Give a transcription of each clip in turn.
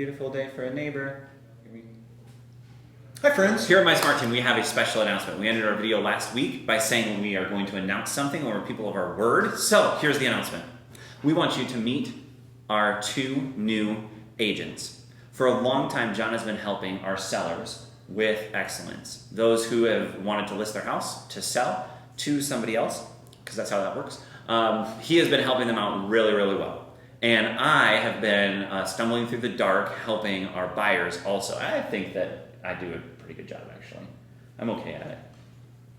beautiful day for a neighbor. Hi friends. Here at My Smart Team, we have a special announcement. We ended our video last week by saying we are going to announce something, or people of our word. So here's the announcement. We want you to meet our 2 new agents. For a long time, John has been helping our sellers with excellence. Those who have wanted to list their house to sell to somebody else, because that's how that works. He has been helping them out really, really well. And I have been stumbling through the dark helping our buyers also. I think that I do a pretty good job, actually. I'm okay at it.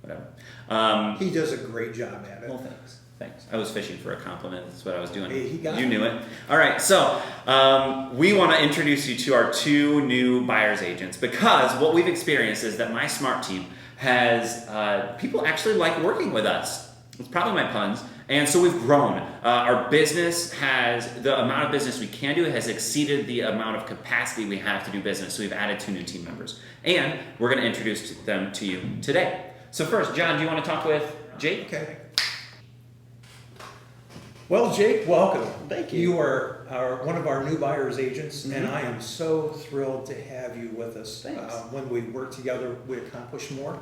Whatever. He does a great job at it. Well, thanks. I was fishing for a compliment. That's what I was doing. Hey, he got you it. knew it. All right, so we want to introduce you to our 2 new buyer's agents, because what we've experienced is that My Smart Team has, people actually like working with us. It's probably my puns. And so we've grown. Our business the amount of business we can do has exceeded the amount of capacity we have to do business. So we've added 2 new team members. And we're going to introduce them to you today. So first, John, do you want to talk with Jake? Okay. Well, Jake, welcome. Thank you. You are one of our new buyer's agents, and I am so thrilled to have you with us. Thanks. When we work together, we accomplish more.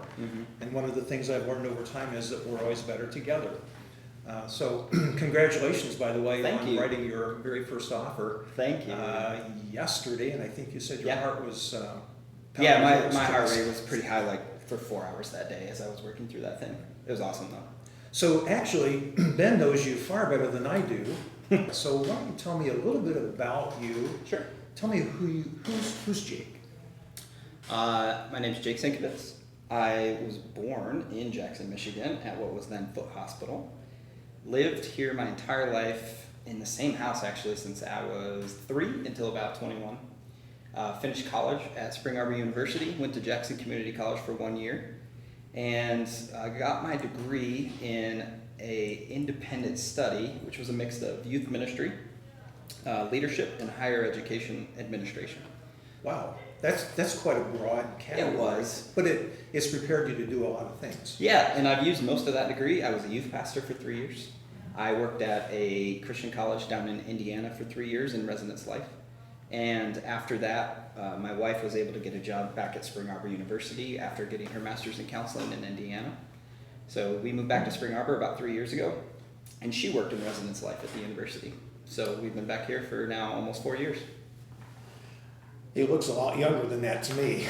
And one of the things I've learned over time is that we're always better together. So congratulations, by the way, Thank on you. writing your very first offer. Thank you. Yesterday, and I think you said your heart was Yeah, pounding my close to heart us. rate was pretty high, like for 4 hours that day as I was working through that thing. It was awesome though. So actually, Ben knows you far better than I do. So why don't you tell me a little bit about you? Sure. Tell me who's Jake? My name's Jake Sienkiewicz. I was born in Jackson, Michigan at what was then Foot Hospital. Lived here my entire life in the same house actually since I was 3 until about 21. Finished college at Spring Arbor University, went to Jackson Community College for 1 year, and got my degree in a independent study, which was a mix of youth ministry, leadership, and higher education administration. Wow, that's quite a broad category. It was. But it's prepared you to do a lot of things. Yeah, and I've used most of that degree. I was a youth pastor for 3 years. I worked at a Christian college down in Indiana for 3 years in residence life. And after that, my wife was able to get a job back at Spring Arbor University after getting her master's in counseling in Indiana. So we moved back to Spring Arbor about 3 years ago, and she worked in residence life at the university. So we've been back here for now almost 4 years. He looks a lot younger than that to me.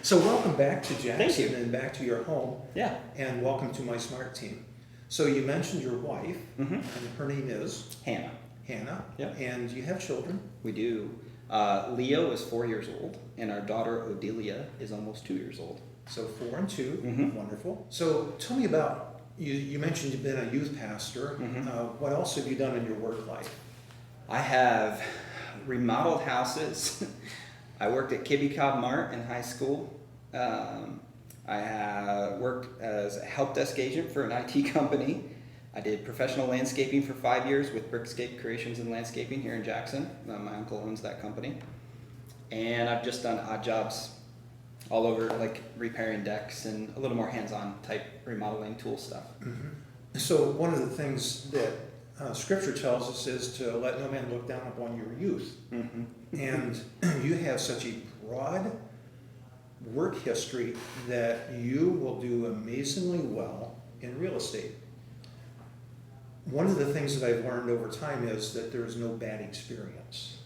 So welcome back to Jackson. Thank you. And back to your home. Yeah. And welcome to My Smart Team. So you mentioned your wife, and her name is Hannah. Hannah. Yeah. And you have children. We do. Leo is 4 years old, and our daughter Odelia is almost 2 years old. So 4 and 2, wonderful. So tell me about, you mentioned you've been a youth pastor. What else have you done in your work life? I have remodeled houses. I worked at Kibby Cobb Mart in high school. I have worked as a help desk agent for an IT company. I did professional landscaping for 5 years with Brickscape Creations and Landscaping here in Jackson. My uncle owns that company. And I've just done odd jobs all over, like repairing decks and a little more hands-on type remodeling tool stuff. So one of the things that Scripture tells us is to let no man look down upon your youth. And you have such a broad work history that you will do amazingly well in real estate. One of the things that I've learned over time is that there is no bad experience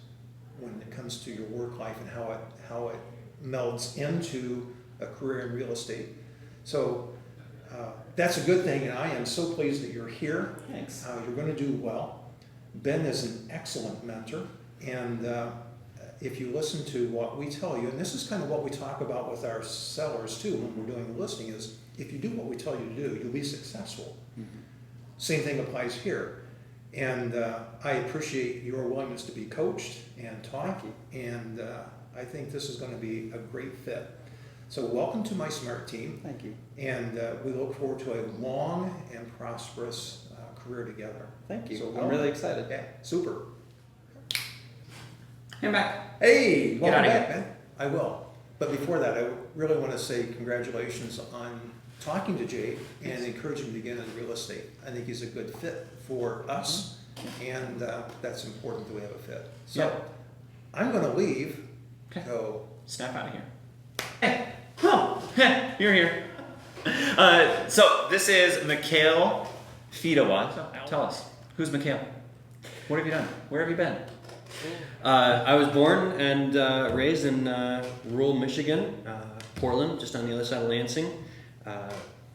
when it comes to your work life and how it melds into a career in real estate. So that's a good thing, and I am so pleased that you're here. Thanks. You're going to do well. Ben is an excellent mentor, and if you listen to what we tell you, and this is kind of what we talk about with our sellers too when we're doing the listing, is if you do what we tell you to do, you'll be successful. Same thing applies here. And I appreciate your willingness to be coached and taught, and I think this is going to be a great fit. So welcome to My Smart Team. Thank you. And we look forward to a long and prosperous career together. Thank you. So I'm really excited. Yeah, super. I'm back. Hey, welcome outta back, man. I will. But before that, I really want to say congratulations on talking to Jay and encouraging him to get into real estate. I think he's a good fit for us, and that's important that we have a fit. So, I'm going to leave. Okay. So Snap out of here. Hey, you're here. So this is Mikhail Fidawa. Tell us, who's Mikhail? What have you done? Where have you been? I was born and raised in rural Michigan, Portland, just on the other side of Lansing.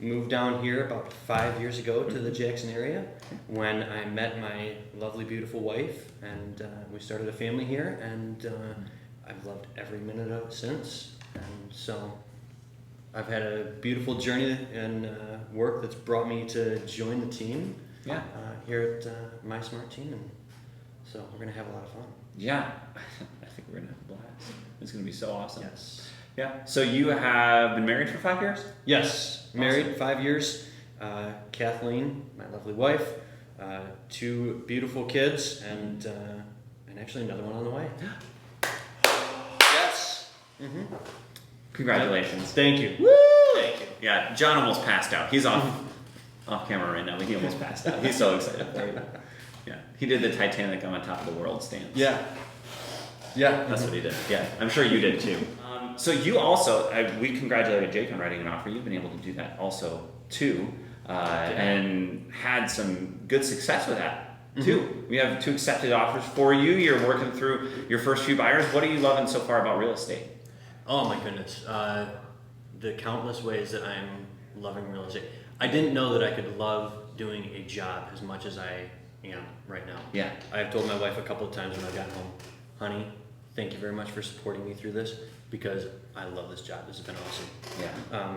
Moved down here about 5 years ago to the Jackson area when I met my lovely, beautiful wife, and we started a family here, and I've loved every minute of it since. And so I've had a beautiful journey and work that's brought me to join the team here at My Smart Team, and so we're going to have a lot of fun. Yeah, I think we're gonna have a blast. It's gonna be so awesome. Yes. Yeah. So you have been married for 5 years? Yes, married 5 years. Kathleen, my lovely wife, 2 beautiful kids, and actually another one on the way. Yes. Mm-hmm. Congratulations. Thank you. Woo! Thank you. Yeah, John almost passed out. He's off camera right now, but he almost passed out. He's so excited for you. Yeah, he did the Titanic on top of the world stance. Yeah. That's what he did. Yeah, I'm sure you did too. So you also, we congratulated Jake on writing an offer. You've been able to do that also too, and had some good success with that too. We have 2 accepted offers for you. You're working through your first few buyers. What are you loving so far about real estate? Oh my goodness. The countless ways that I'm loving real estate. I didn't know that I could love doing a job as much as I am right now. Yeah. I've told my wife a couple of times when I got home, honey, thank you very much for supporting me through this, because I love this job. This has been awesome. Yeah.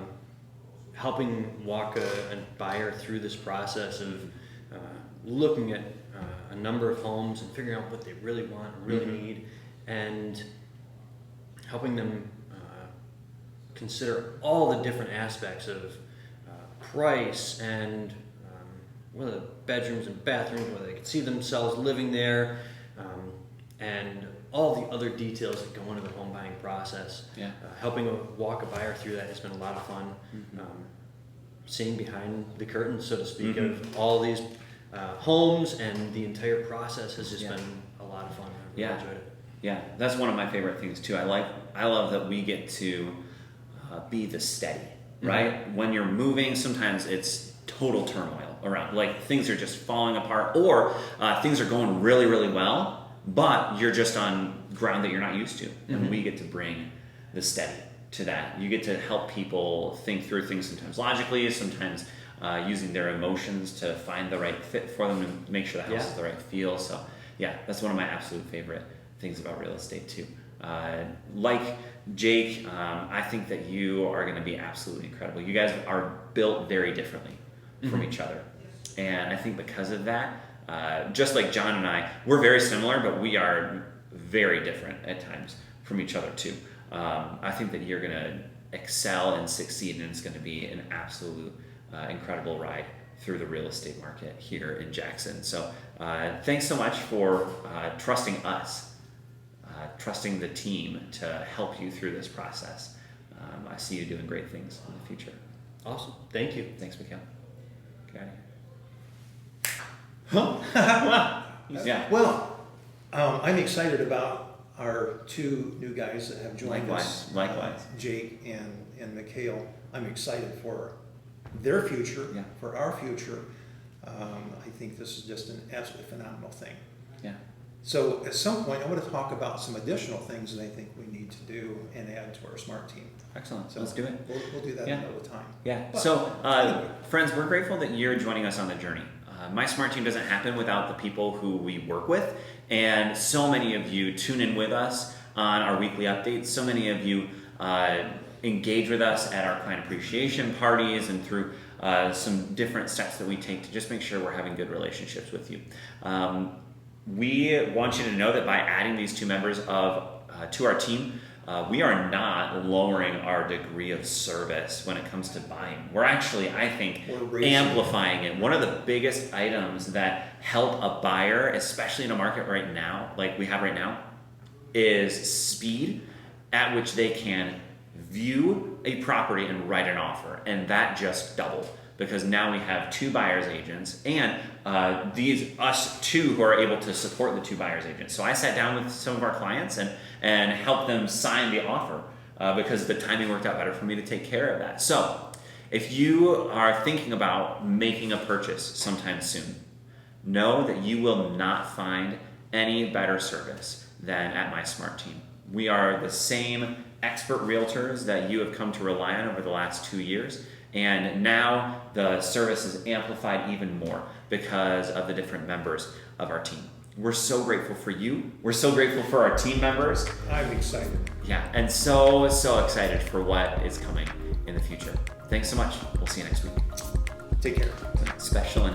Helping walk a buyer through this process of looking at a number of homes and figuring out what they really want, really need, and helping them consider all the different aspects of price and whether bedrooms and bathrooms, whether they can see themselves living there, and all the other details that go into the home buying process. Yeah. Helping walk a buyer through that has been a lot of fun. Seeing behind the curtain, so to speak, of all these homes, and the entire process has just been a lot of fun. I've really enjoyed it. Yeah, that's one of my favorite things too. I love that we get to be the steady, right? When you're moving, sometimes it's total turmoil around. Like things are just falling apart, or things are going really, really well, but you're just on ground that you're not used to. And we get to bring the steady to that. You get to help people think through things sometimes logically, sometimes using their emotions to find the right fit for them and make sure the house is the right feel. So yeah, that's one of my absolute favorite things about real estate too. Like Jake, I think that you are going to be absolutely incredible. You guys are built very differently from each other. And I think because of that, just like John and I, we're very similar, but we are very different at times from each other too. I think that you're going to excel and succeed, and it's going to be an absolute incredible ride through the real estate market here in Jackson. So thanks so much for trusting us, trusting the team to help you through this process. I see you doing great things in the future. Awesome. Thank you. Thanks, Mikhail. Get out of here. Yeah. Well, I'm excited about our 2 new guys that have joined us. Likewise. Jake and Mikhail. I'm excited for their future, for our future. I think this is just an absolutely phenomenal thing. Yeah. So at some point, I want to talk about some additional things that I think we need to do and add to our SMART team. Excellent. So Let's do it. We'll do that another time. Yeah. But, So, anyway. friends, we're grateful that you're joining us on the journey. My Smart Team doesn't happen without the people who we work with, and so many of you tune in with us on our weekly updates. So many of you engage with us at our client appreciation parties and through some different steps that we take to just make sure we're having good relationships with you. We want you to know that by adding these 2 members to our team, we are not lowering our degree of service when it comes to buying. We're actually, I think, amplifying it. One of the biggest items that help a buyer, especially in a market right now, like we have right now, is speed at which they can view a property and write an offer. And that just doubled because now we have 2 buyer's agents and us 2 who are able to support the 2 buyer's agents. So I sat down with some of our clients and helped them sign the offer because the timing worked out better for me to take care of that. So if you are thinking about making a purchase sometime soon, know that you will not find any better service than at My Smart Team. We are the same expert realtors that you have come to rely on over the last 2 years, and now the service is amplified even more because of the different members of our team. We're so grateful for you. We're so grateful for our team members. I'm excited. Yeah, and so excited for what is coming in the future. Thanks so much. We'll see you next week. Take care. Special